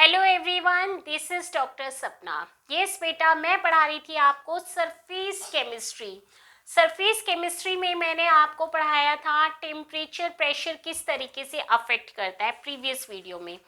Hello everyone, this is doctor सपना। Yes बेटा, मैं पढ़ा रही थी आपको सरफेस केमिस्ट्री। सरफेस केमिस्ट्री में मैंने आपको पढ़ाया था टेम्परेचर प्रेशर किस तरीके से अफेक्ट करता है प्रीवियस वीडियो में।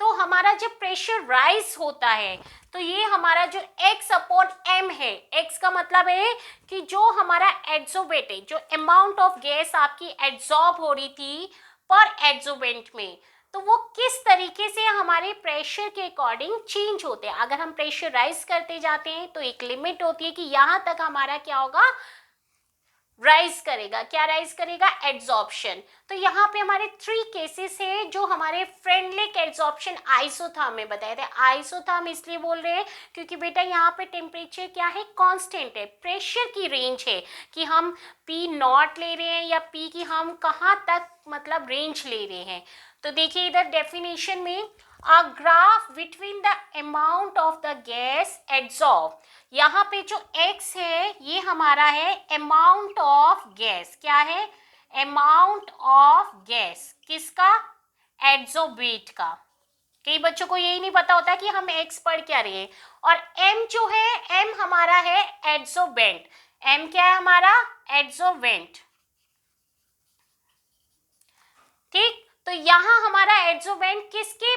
तो हमारा जब प्रेशर राइज होता है तो ये हमारा जो x अपॉन m है, x का मतलब है कि जो हमारा एड्सोबेट है, जो अमाउंट ऑफ गैस आपकी एड्सॉर्ब हो रही थी पर एड्सोबेंट में, तो वो किस तरीके से हमारे प्रेशर के अकॉर्डिंग चेंज होते हैं। अगर हम प्रेशर राइज करते जाते हैं तो एक लिमिट होती है कि यहाँ तक हमारा क्या होगा, राइज करेगा। क्या राइज करेगा? एड्सॉर्प्शन। तो यहाँ पे हमारे 3 केसेस है जो हमारे फ्रेंडलिक एड्सॉर्प्शन आइसोथर्म में बताए थे। आइसोथर्म इसलिए बोल रहे हैं क्योंकि बेटा यहाँ पे टेम्परेचर क्या है, कांस्टेंट है। प्रेशर की रेंज है कि हम पी नॉट ले रहे हैं या पी की हम कहाँ तक मतलब रेंज ले रहे हैं। तो देखिए इधर डेफिनेशन में, a graph between the amount of the gas adsorb. यहाँ पे जो x है ये हमारा है अमाउंट ऑफ गैस। क्या है? Amount of gas. किसका? एड्सोबेट का। कई बच्चों को यही नहीं पता होता कि हम x पढ़ क्या रहे हैं। और m जो है, m हमारा है एड्सोबेंट। m क्या है हमारा? एड्सोबेंट। ठीक, तो यहाँ हमारा एड्सोबेंट किसके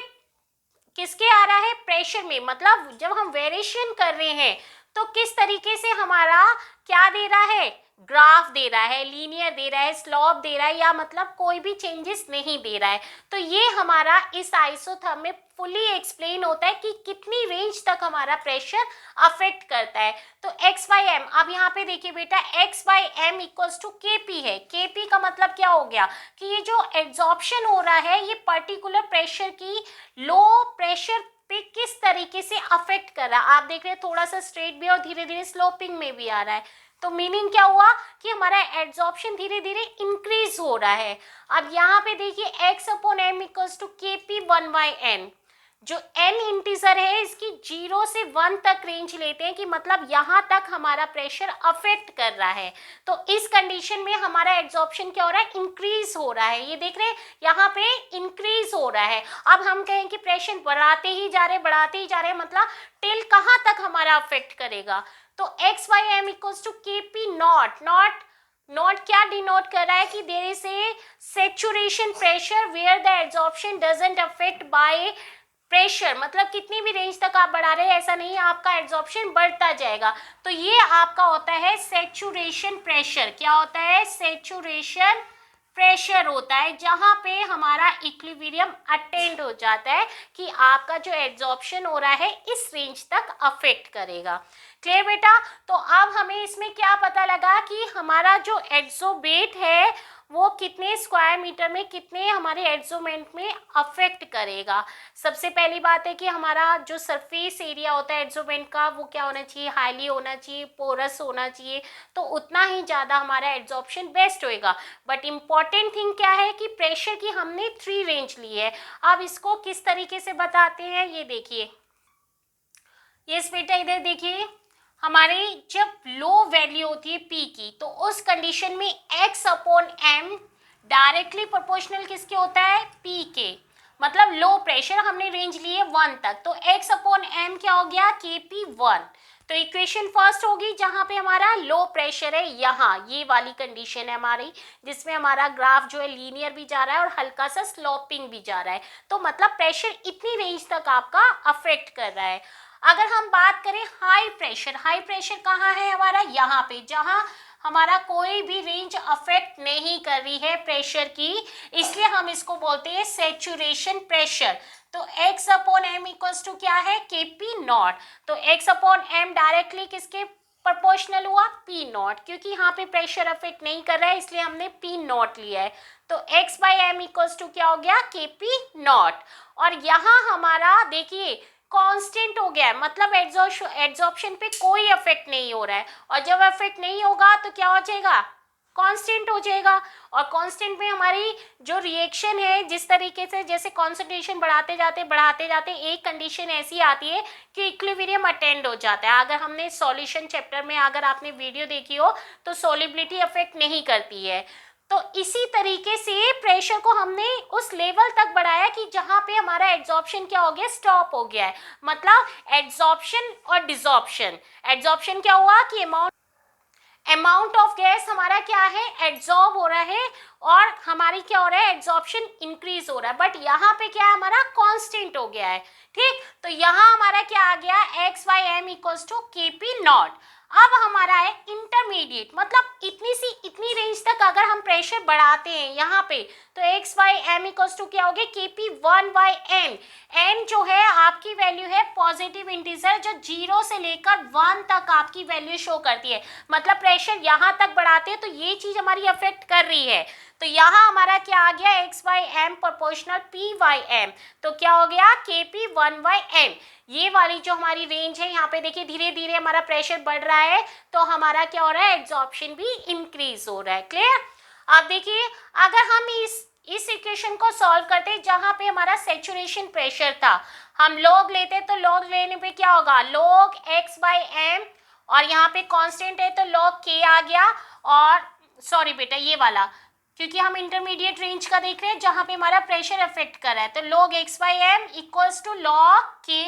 किसके आ रहा है? प्रेशर में। मतलब जब हम वेरिएशन कर रहे हैं तो किस तरीके से हमारा क्या दे रहा है, ग्राफ दे रहा है, लीनियर दे रहा है, स्लोप दे रहा है, या मतलब कोई भी चेंजेस नहीं दे रहा है। तो ये हमारा इस आइसोथर्म में फुली एक्सप्लेन होता है कि कितनी रेंज तक हमारा प्रेशर अफेक्ट करता है। तो x बाई एम, अब यहाँ पे देखिए बेटा, x by M equals to KP है। KP का मतलब क्या हो गया कि ये जो एब्जॉर्प्शन हो रहा है ये पर्टिकुलर प्रेशर की लो प्रेशर पे किस तरीके से अफेक्ट कर रहा है। आप देख रहे हैं थोड़ा सा स्ट्रेट भी और धीरे धीरे स्लोपिंग में भी आ रहा है। तो मीनिंग क्या हुआ कि हमारा एड्सॉर्प्शन धीरे धीरे इंक्रीज हो रहा है। अब यहाँ पे देखिए x upon M equals to KP 1/n। जो n इंटीजर है इसकी 0 से 1 तक रेंज लेते हैं कि मतलब यहाँ तक हमारा प्रेशर अफेक्ट कर रहा है। तो इस कंडीशन में हमारा एड्सॉर्प्शन क्या हो रहा है? इंक्रीज हो रहा है। ये देख रहे हैं यहाँ पे इंक्रीज हो रहा है। अब हम कहें कि प्रेशर बढ़ाते ही जा रहे बढ़ाते ही जा रहे, मतलब टिल कहाँ तक हमारा अफेक्ट करेगा। तो x by M equals to KP naught. Naught क्या डिनोट कर रहा है कि there is a saturation pressure where the adsorption doesn't affect by pressure. मतलब कितनी भी रेंज तक आप बढ़ा रहे हैं ऐसा नहीं है, आपका एब्जॉर्प्शन बढ़ता जाएगा। तो ये आपका होता है सैचुरेशन प्रेशर। क्या होता है? सैचुरेशन प्रेशर होता है जहां पे हमारा इक्विलिब्रियम अटेंड हो जाता है कि आपका जो एब्जॉर्प्शन हो रहा है इस रेंज तक अफेक्ट करेगा। क्लियर बेटा? तो अब हमें इसमें क्या पता लगा कि हमारा जो एड्सोबेट है वो कितने स्क्वायर मीटर में, कितने हमारे एड्सोमेंट में अफेक्ट करेगा। सबसे पहली बात है कि हमारा जो सरफेस एरिया होता है एड्सोमेंट का वो क्या होना चाहिए? हाईली होना चाहिए, पोरस होना चाहिए। तो उतना ही ज़्यादा हमारा एड्सॉर्प्शन बेस्ट होएगा। बट इम्पॉर्टेंट थिंग क्या है कि प्रेशर की हमने 3 रेंज ली है। अब इसको किस तरीके से बताते हैं ये देखिए। यस बेटा, इधर देखिए, हमारी जब लो वैल्यू होती है पी की तो उस कंडीशन में x upon M directly proportional किसके होता है? पी के। मतलब लो प्रेशर हमने रेंज ली है 1 तक, तो x अपॉन एम क्या हो गया? KP 1। तो इक्वेशन फर्स्ट होगी जहां पे हमारा लो प्रेशर है, यहाँ ये वाली कंडीशन है हमारी जिसमें हमारा ग्राफ जो है लीनियर भी जा रहा है और हल्का सा स्लोपिंग भी जा रहा है। तो मतलब प्रेशर इतनी रेंज तक आपका अफेक्ट कर रहा है। अगर हम बात करें हाई प्रेशर कहाँ है हमारा? यहाँ पे, जहाँ हमारा कोई भी रेंज अफेक्ट नहीं कर रही है प्रेशर की, इसलिए हम इसको बोलते हैं सैचुरेशन प्रेशर। तो x upon M equals to क्या है? KP naught. तो x अपॉन एम डायरेक्टली किसके प्रोपोर्शनल हुआ? P naught. क्योंकि यहाँ पे प्रेशर अफेक्ट नहीं कर रहा है इसलिए हमने P नॉट लिया है। तो x by M equals to क्या हो गया? KP naught. और यहाँ हमारा देखिए कांस्टेंट हो गया है, मतलब एड्सॉर्प्शन पे कोई इफेक्ट नहीं हो रहा है। और जब इफेक्ट नहीं होगा तो क्या हो जाएगा? कांस्टेंट हो जाएगा। और कांस्टेंट में हमारी जो रिएक्शन है जिस तरीके से, जैसे कॉन्सेंट्रेशन बढ़ाते जाते एक कंडीशन ऐसी आती है कि इक्विलिब्रियम अटेंड हो जाता है। अगर हमने सॉल्यूशन चैप्टर में अगर आपने वीडियो देखी हो तो सॉल्युबिलिटी अफेक्ट नहीं करती है। तो इसी तरीके से प्रेशर को हमने उस लेवल तक बढ़ाया कि जहां पे हमारा एड्जॉर्प्शन क्या हो गया, स्टॉप हो गया है। मतलब एड्जॉर्प्शन और डिसॉर्प्शन, एड्जॉर्प्शन क्या हुआ कि अमाउंट ऑफ गैस हमारा क्या है, एड्जॉर्ब हो रहा है, और हमारी क्या हो रहा है, एड्जॉर्प्शन इंक्रीज हो रहा है। बट यहाँ पे क्या है, हमारा कांस्टेंट हो गया है। ठीक, तो यहाँ हमारा क्या आ गया, x by M equals to K P naught. अब हमारा है इंटरमीडिएट, मतलब इतनी रेंज तक अगर हम प्रेशर बढ़ाते हैं यहाँ पे, तो x by M equals to क्या हो गया, K P one by N. N जो है आपकी वैल्यू है पॉजिटिव इंटीजर, जो 0 से लेकर 1 तक आपकी वैल्यू शो करती है। मतलब प्रेशर यहाँ तक बढ़ाते हैं तो ये चीज हमारी अफेक्ट कर रही है। तो यहाँ हमारा क्या आ गया, x by M proportional P by M, तो क्या हो गया, K P one by M. ये वाली जो हमारी रेंज है, यहाँ पे देखिए धीरे धीरे हमारा प्रेशर बढ़ रहा है, तो हमारा क्या हो रहा है, एब्जॉर्प्शन भी इंक्रीज हो रहा है। क्लियर। अब देखिए अगर हम इस इक्वेशन को सॉल्व करते हैं जहां पे हमारा सेचुरेशन प्रेशर था, हम लॉग लेते तो लॉग लेने पे क्या होगा, लॉग एक्स बाई एम, और यहाँ पे कांस्टेंट है तो लॉग के आ गया, और सॉरी बेटा ये वाला, क्योंकि हम इंटरमीडिएट रेंज का देख रहे हैं जहां पे हमारा प्रेशर अफेक्ट कर रहा है, तो log x by M equals to log K,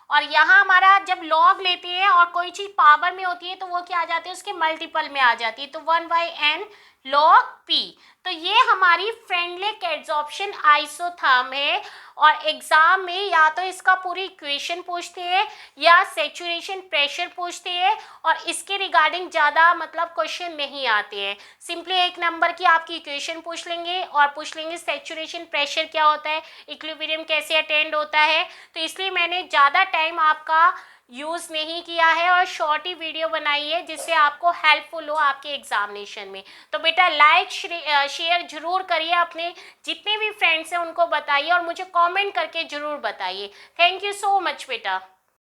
और यहाँ हमारा जब लॉग लेते हैं और कोई चीज पावर में होती है तो वो क्या आ जाती है, उसके मल्टीपल में आ जाती है, तो 1 बाई एन लॉग पी। तो ये हमारी फ्रेंडलिक एड्जॉर्प्शन आइसोथर्म है, और एग्जाम में या तो इसका पूरी इक्वेशन पूछते हैं या सेचुरेशन प्रेशर पूछते हैं, और इसके रिगार्डिंग ज़्यादा मतलब क्वेश्चन नहीं आते हैं। सिंपली एक नंबर की आपकी इक्वेशन पूछ लेंगे और पूछ लेंगे सेचुरेशन प्रेशर क्या होता है, इक्विलिब्रियम कैसे अटेंड होता है। तो इसलिए मैंने ज़्यादा टाइम आपका यूज़ नहीं किया है और शॉर्ट ही वीडियो बनाई है जिससे आपको हेल्पफुल हो आपके एग्जामिनेशन में। तो बेटा लाइक शेयर जरूर करिए, अपने जितने भी फ्रेंड्स हैं उनको बताइए और मुझे कमेंट करके ज़रूर बताइए। थैंक यू सो मच बेटा।